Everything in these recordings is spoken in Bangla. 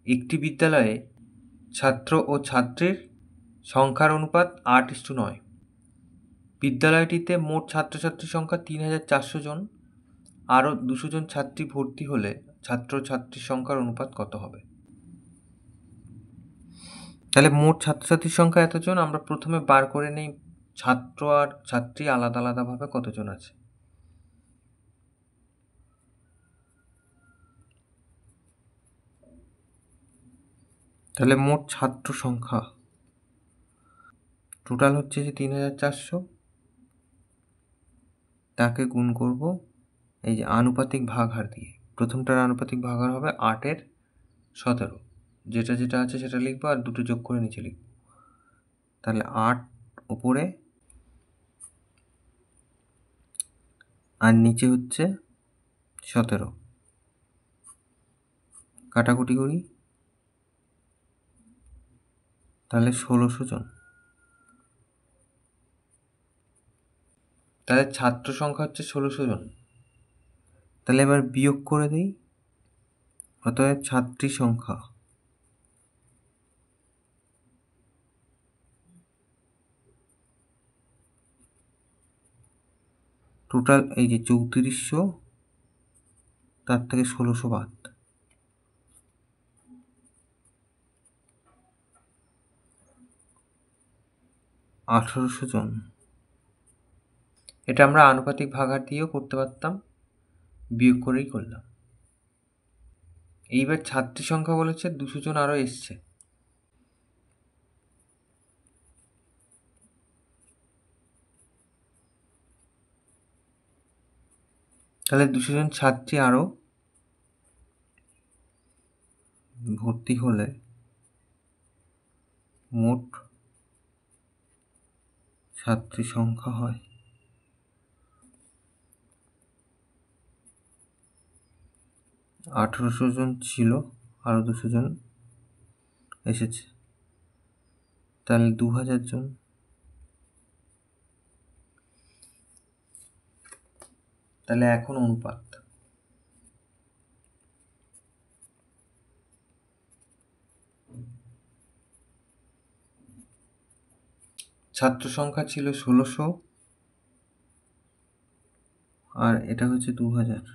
একটি বিদ্যালয়ে ছাত্র ও ছাত্রীর সংখ্যার অনুপাত 8:9। বিদ্যালয়টিতে মোট ছাত্রছাত্রীর সংখ্যা 3,400 জন। আরও 200 জন ছাত্রী ভর্তি হলে ছাত্রছাত্রীর সংখ্যার অনুপাত কত হবে? তাহলে মোট ছাত্রছাত্রীর সংখ্যা এতজন, আমরা প্রথমে বার করে নেই ছাত্র আর ছাত্রী আলাদা আলাদাভাবে কতজন আছে। তাহলে মোট ছাত্র সংখ্যা টোটাল হচ্ছে যে 3,400, তাকে গুণ করব এই যে আনুপাতিক ভাগহার দিয়ে। প্রথমটার আনুপাতিক ভাগহার হবে 8/17, যেটা যেটা আছে সেটা লিখবো আর দুটো যোগ করে নিচে লিখব। তাহলে 8 উপরে আর নিচে হচ্ছে 17, কাটাকুটি করি, তাহলে 1,600 জন। তাহলে ছাত্র সংখ্যা হচ্ছে 1,600 জন। তাহলে এবার বিয়োগ করে দিই, অতএব ছাত্রী সংখ্যা টোটাল এই যে 3400, তার থেকে 1,600 বাদ, 1,800 জন। এটা আমরা আনুপাতিক ভাগহার দিয়েও করতে পারতাম, বিয়োগ করেই করলাম। এইবার ছাত্রী সংখ্যা বলেছে 200 জন আরও এসছে। তাহলে 200 জন ছাত্রী আরও ভর্তি হলে মোট ছাত্রী সংখ্যা হয় 1,800 জন ছিল, আরও 200 জন এসেছে, তাহলে 2,000 জন। তাহলে এখন অনুপাত ছাত্র সংখ্যা ছিল 1,600 আর এটা হচ্ছে 2,000।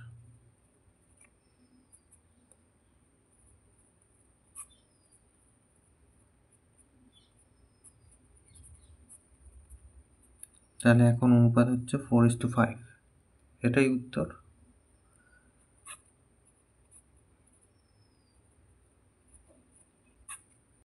তাহলে এখন অনুপাত হচ্ছে 4:5, এটাই উত্তর।